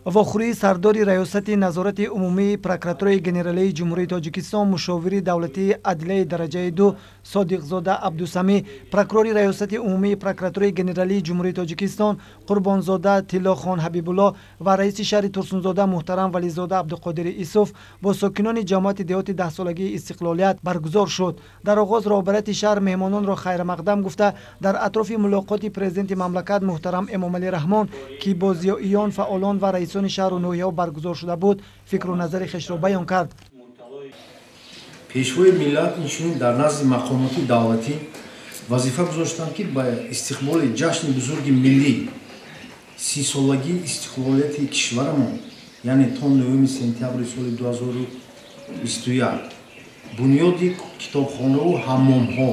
вохӯрии сардори раёсати назорати умумии прокуратураи генералии ҷумҳурии тоҷикистон мушовири давлатии адлияи дараҷаи 2 содиқзода абдусамӣ, прокурори раёсати умумии прокуратураи генералии ҷумҳурии тоҷикистон қурбонзода тиллохон ҳабибулло ва раиси шаҳри турсунзода муҳтарам вализода абдуқодири исуф бо сокинони ҷамоати деҳоти 10-солагии истиқлолият баргузор шуд. дар оғоз роҳбарияти шаҳр меҳмононро хайрамақдам гуфта, дар атрофи мулоқоти президенти мамлакат муҳтарам эмомалӣ раҳмон ки бо зиёиён, фаъолон ва раисони шаҳру ноҳияҳо баргузор шуда буд, фикру назари хешро баён кард. пешвои миллат инчунин дар назди мақомоти давлатӣ вазифа гузоштанд ки ба истиқболи ҷашни бузурги миллӣ 30-солагии истиқлолияти кишварамон, яъне то 9 сентябри соли 2021 бунёди китобхонаву ҳаммомҳо,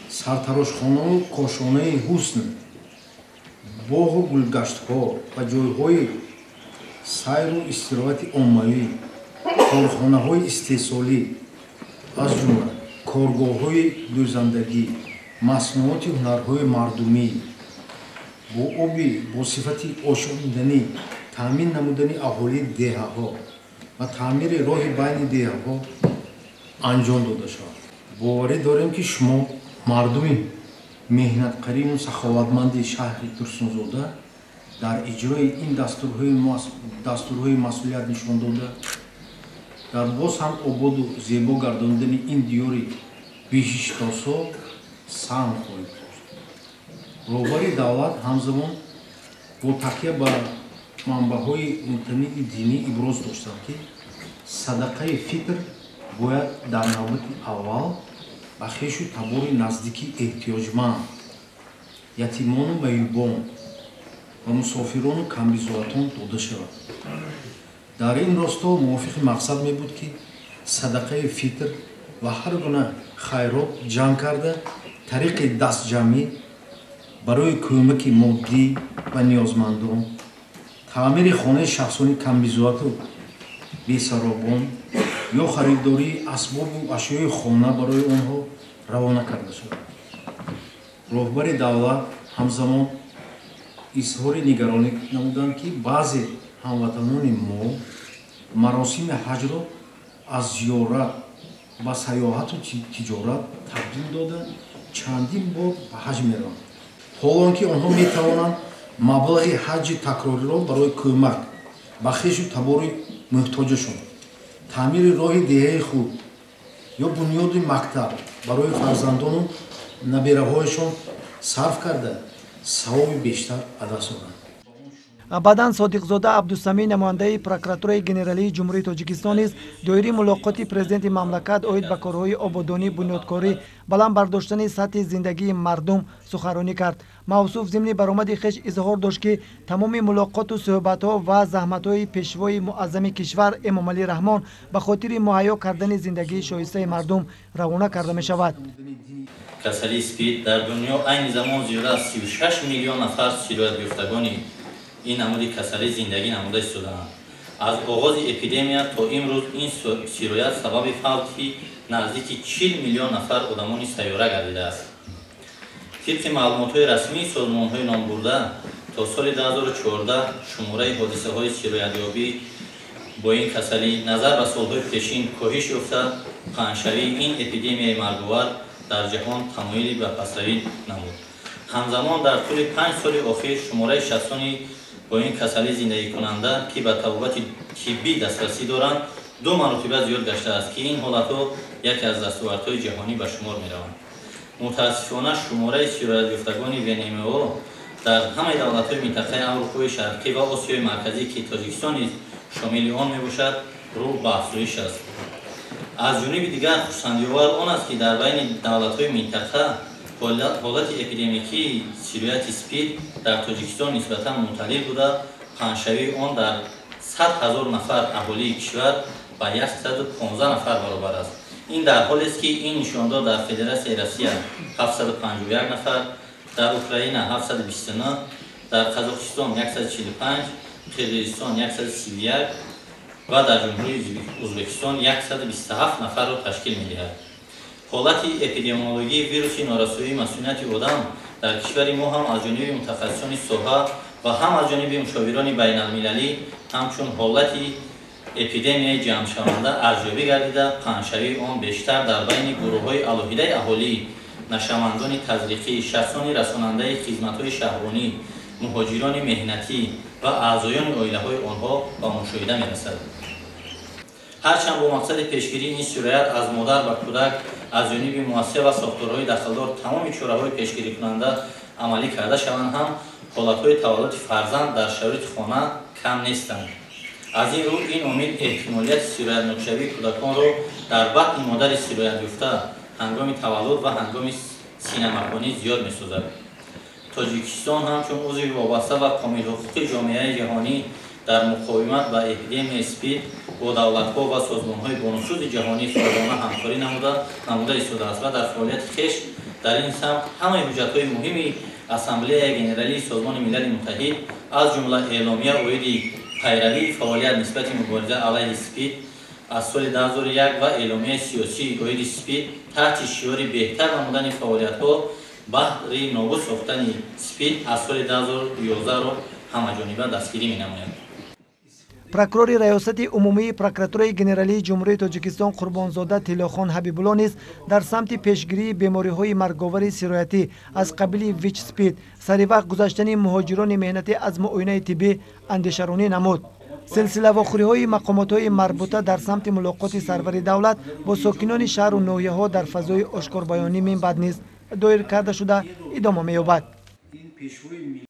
сартарошхонау кошонаи ҳусн, боғу гулгаштҳо ва ҷойҳои сайру истироҳати оммавӣ, корхонаҳои истеҳсолӣ, аз ҷумла коргоҳҳои дӯзандагӣ, маснуоти ҳунарҳои мардумӣ, бо оби бо сифати ошониданӣ, таъмин намудани аҳолии деҳаҳо ва таъмири роҳи байни деҳаҳо анҷом дода шавад. боварӣ дорем ки шумо мардуми меҳнатқариву саховатманди шаҳри Турсунзода дар иҷрои ин дастурҳои масъулият нишон дода, дар боз ҳам ободу зебо гардонидани ин диёри бишиштосо саҳм хоҳед дошт. роҳбари давлат ҳамзамон бо такя ба манбаъҳои мутании динӣ иброз доштанд ки садақаи фитр бояд дар навбати аввал ба хешу табори наздики эҳтиёҷманд, ятимону маюбон ва мусофирону камбизоатон дода шавад. дар ин росто мувофиқи мақсад мебуд ки садақаи фитр ва ҳар гуна хайрот ҷамъ карда тариқи дастҷамъӣ барои кӯмаки моддӣ ба ниёзмандон, таъмири хонаи шахсони камбизоату бесаробон ё харидории асбобу ашёи хона барои онҳо равона карда шавад. роҳбари давлат ҳамзамон изҳори нигаронӣ намуданд ки баъзе ҳамватанони мо маросими ҳаҷро аз зиёрат ба сайёҳату тиҷорат табдил дода чандин бор ба ҳаҷ мераванд, ҳолон ки онҳо метавонанд маблағи ҳаҷи такрориро барои кӯмак ба хешу табори муҳтоҷашон, таъмири роҳи деҳаи худ ё бунёди мактаб барои фарзандону набераҳояшон сарф карда савоби бештар ба даст оранд. баъдан содиқзода абдусамӣ намояндаи прокуратураи генералии ҷумҳурии тоҷикистон низ доираи мулоқоти президенти мамлакат оид ба корҳои ободонӣ, бунёдкорӣ, баланд бардоштани сатҳи зиндагии мардум суханронӣ кард. мавсуф зимни баромади хеш изҳор дошт ки тамоми мулоқоту суҳбатҳо ва заҳматҳои пешвои муаззами кишвар эмомалӣ раҳмон ба хотири муҳайё кардани зиндагии шоистаи мардум равона карда мешавад. касали спид дар дунё айни замон зиёда аз 36 миллион нафар сироятёфтагони ин намуди касалӣ зиндагӣ намуда истодаанд. аз оғози эпидемия то имрӯз ин сироят сабаби фавти наздики 40 миллион нафар одамони сайёра гардидааст. тибқи маълумотҳои расмии созмонҳои номбурда то соли 2014 шумораи ҳодисаҳои сироятёбӣ бо ин касалӣ назар ба солҳои пешин коҳиш ёфта, паҳншавии ин эпидемияи маргувар дар ҷаҳон тамоили ба пасравӣ намуд. ҳамзамон дар тӯли 5 соли охир шумораи шахсони бо ин касалӣ зиндагикунанда ки ба табобати тиббӣ дастрасӣ доранд 2 маротиба зиёд гаштааст ки ин ҳолатҳо яке аз дастовардҳои ҷаҳонӣ ба шумор мераванд. мутаассифона шумораи сироятёфтагони ВНМО дар ҳамаи давлатҳои минтақаи Аврупои Шарқӣ ва Осиёи Марказӣ ки Тоҷикистон низ шомили он мебошад, рӯ ба афзоиш аст. аз ҷониби дигар хушсандиовар он аст ки дар байни давлатҳои минтақа ҳолати эпидемикии сирояти спид дар Тоҷикистон нисбатан муталлил буда, паҳншавии он дар 100 000 нафар аҳолии кишвар ба 115 нафар баробар аст. ин дар ҳолест ки ин нишондод дар Федератсияи Россия 751 нафар, дар Украина 729, дар Қазоқистон 145, Қирғизистон 131 ва дар ҷумҳурии Ӯзбекистон 127 нафарро ташкил медиҳад. ҳолати эпидемиологии вируси норасоии масмумияти одам дар кишвари мо ҳам аз ҷониби мутахассисони соҳа و هم از جانب مشاوران بین المللی همچون حالتی اپیدمی جمع شونده ارزیابی گردیده پنجشنبه آن بیشتر در بین گروه‌های علاهیده اهالی، نشوندگان تزریقی، شخصان رساننده خدمت‌های شهربانی، مهاجران مهنتی و اعضایان عائله‌های آنها به مشاهده می‌رسد. هرچند با مقصد پیشگیری این سرایت از مادر و کودک از جانب مؤسسه و ساختارهای دخلدار تمام چاره‌های پیشگیری کننده عملی کرده شوند، هم حالت‌های تولد فرزند در شرایط خانه کم نیستند. از این رو این امید احتمالیت سرایت نقشه‌وی کودکان را در بطن مادر سرایت یافته هنگام تولد و هنگام سینه‌مکانی زیاد می‌سازد. تاجیکستان همچون عضو وابسته و کامل حقوقی جامعه جهانی در مقاومت با اپیدمی اسپید با دولت‌ها و سازمان‌های بانفوذ جهانی سازمانه همکاری نموده ایستاده است و در فعالیت خویش در این سمت همه حجت‌های مهمی اسامبله ژنرالی سازمان ملل متحد از جمله اعلامیه اوید پیروی فعالیت نسبت مبارزه علیه اسپید از سال 2001 و اعلامیه سیاسی اوید اسپید تحت شعار بهتر نمودن فعالیت‌ها برای نابود ساختن اسپید از سال 2011 را همه‌جانبه دستگیری می‌نماید. پروکورور ریاست عمومی پروکراتوری گنرالی جمهوری تاجیکستان قربانزاده تیلاخان حبیب‌الله نیز در سمت پیشگیری بیماری‌های مرگاور سرایتی از قبیل ویچ اسپید سری وقت گذشتن مهاجران مهنتی از معاینه طبی اندیشه‌رانی نمود. سلسله واخوری‌های مقامات‌های مربوطه در سمت ملاقات سرور دولت با ساکنان شهر و ناحیه‌ها در فضای آشکار بیانی من بعد نیز دایر کرده شده ادامه می‌یابد.